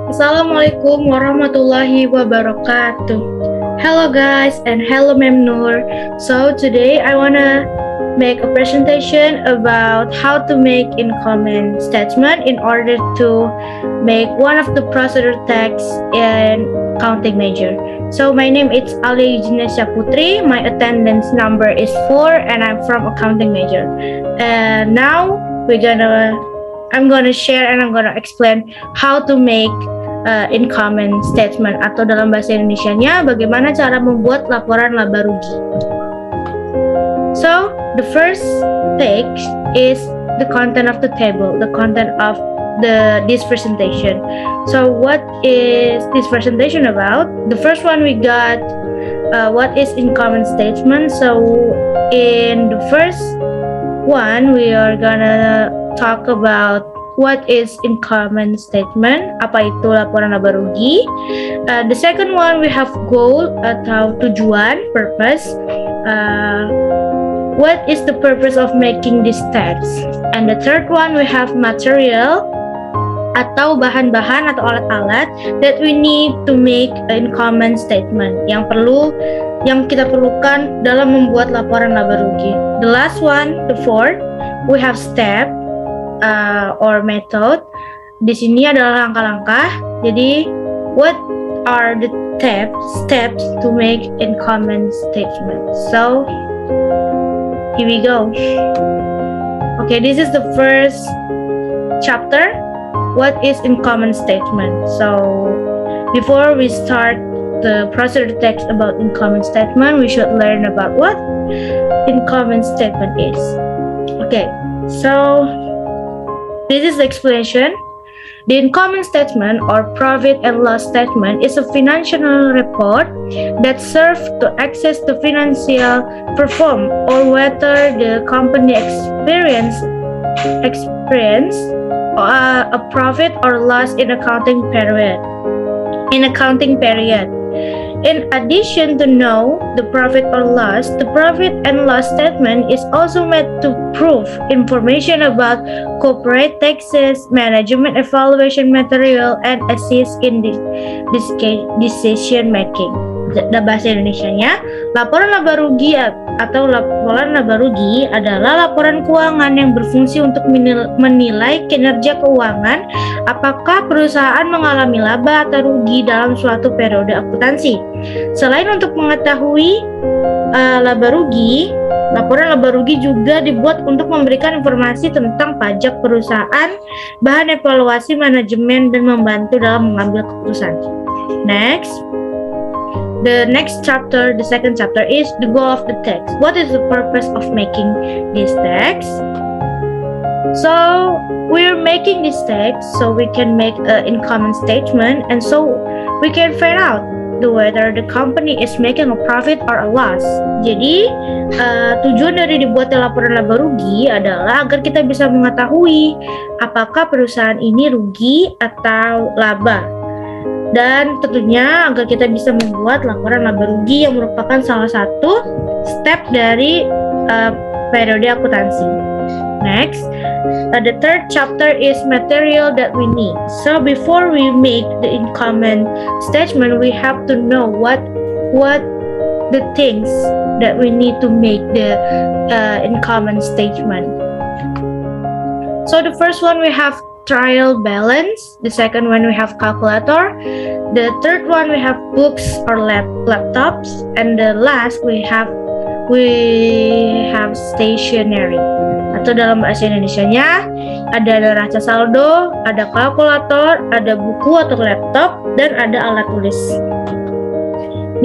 Assalamualaikum warahmatullahi wabarakatuh. Hello guys and hello Mem Nur. So today I wanna make a presentation about how to make incoming statement in order to make one of the procedure text in counting major. So my name is Ali Jinesya Putri. My attendance number is 4 and I'm from accounting major. And now I'm gonna share and I'm gonna explain how to make incoming statement atau dalam bahasa Indonesianya bagaimana cara membuat laporan laba rugi. So the first text is the content of the table, the content of this presentation. So what is this presentation about? The first one we got what is incoming statement. So in the first one we are gonna talk about what is incoming statement, apa itu laporan laba rugi. The second one we have goal atau tujuan, purpose. What is the purpose of making this text? And the third one we have material atau bahan-bahan atau alat-alat that we need to make incoming statement yang kita perlukan dalam membuat laporan laba rugi. The last one, the fourth, we have step or method. Di sini adalah langkah-langkah. Jadi, what are the steps to make incoming statement? So, here we go. Okay, this is the first chapter. What is incoming statement? So, before we start the procedure text about incoming statement, we should learn about what incoming statement is. Okay, so this is the explanation. The incoming statement or profit and loss statement is a financial report that serves to assess the financial performance or whether the company experienced a profit or loss in accounting period. In addition to know the profit or loss, the profit and loss statement is also meant to prove information about corporate taxes, management evaluation material, and assist in decision making. Dalam bahasa Indonesianya, laporan laba rugi atau laporan laba rugi adalah laporan keuangan yang berfungsi untuk menilai kinerja keuangan, apakah perusahaan mengalami laba atau rugi dalam suatu periode akuntansi. Selain untuk mengetahui laba rugi, laporan laba rugi juga dibuat untuk memberikan informasi tentang pajak perusahaan, bahan evaluasi manajemen, dan membantu dalam mengambil keputusan. The next chapter, the second chapter, is the goal of the text. What is the purpose of making this text? So we're making this text so we can make an incoming statement, and so we can find out whether the company is making a profit or a loss. Jadi tujuan dari dibuatnya laporan laba rugi adalah agar kita bisa mengetahui apakah perusahaan ini rugi atau laba. Dan tentunya agar kita bisa membuat laporan laba rugi yang merupakan salah satu step dari periode akuntansi. Next, the third chapter is material that we need. So before we make the incoming statement, we have to know what the things that we need to make the incoming statement. So the first one we have trial balance, the second one we have calculator, the third one we have books or laptops, and the last we have stationery. Atau dalam bahasa Indonesianya ada neraca saldo, ada kalkulator, ada buku atau laptop, dan ada alat tulis.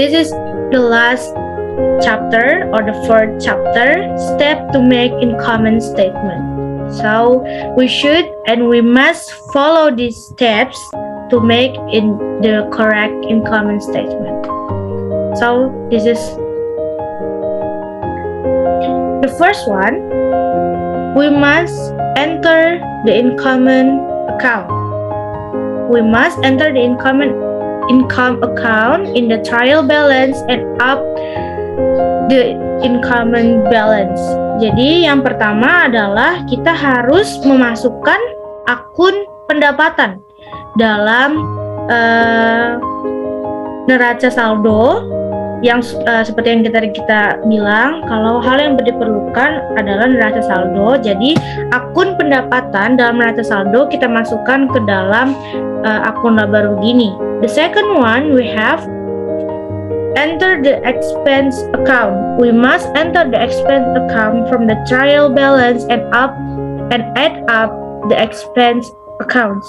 This is the last chapter or the fourth chapter, step to make incoming statement. So we should and we must follow these steps to make in the correct incoming statement. So this is the first one. We must enter the incoming account. We must enter the income account in the trial balance and up the incoming balance. Jadi yang pertama adalah kita harus memasukkan akun pendapatan dalam neraca saldo yang seperti yang kita bilang, kalau hal yang diperlukan adalah neraca saldo. Jadi akun pendapatan dalam neraca saldo kita masukkan ke dalam akun laba rugi ini. The second one we have enter the expense account. We must enter the expense account from the trial balance and add up the expense accounts.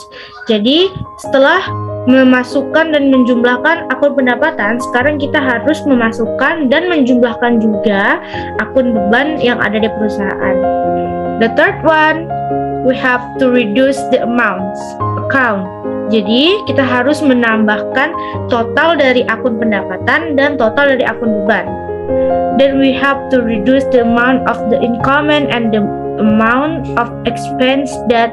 Jadi setelah memasukkan dan menjumlahkan akun pendapatan, sekarang kita harus memasukkan dan menjumlahkan juga akun beban yang ada di perusahaan. The third one, we have to reduce the amounts account. Jadi kita harus menambahkan total dari akun pendapatan dan total dari akun beban. Then we have to reduce the amount of the income and the amount of expense that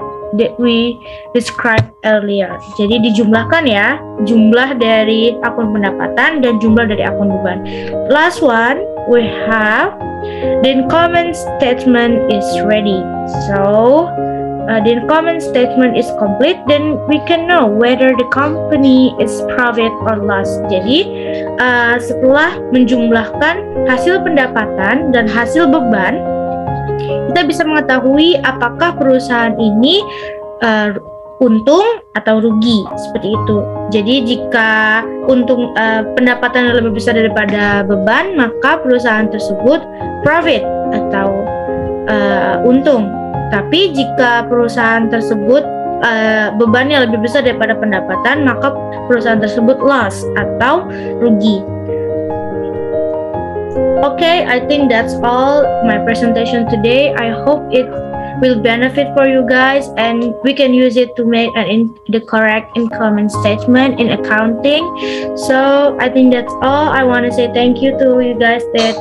we described earlier. Jadi dijumlahkan ya, jumlah dari akun pendapatan dan jumlah dari akun beban. Last one, we have the income statement is ready. So the income statement is complete, then we can know whether the company is profit or loss. Jadi setelah menjumlahkan hasil pendapatan dan hasil beban, kita bisa mengetahui apakah perusahaan ini untung atau rugi, seperti itu. Jadi jika untung pendapatan lebih besar daripada beban, maka perusahaan tersebut profit atau untung. Tapi jika perusahaan tersebut bebannya lebih besar daripada pendapatan, maka perusahaan tersebut loss atau rugi. Okay, I think that's all my presentation today. I hope it will benefit for you guys and we can use it to make the correct income statement in accounting. So I think that's all. I want to say thank you to you guys that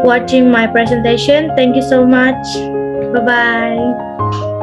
watching my presentation. Thank you so much. Bye-bye.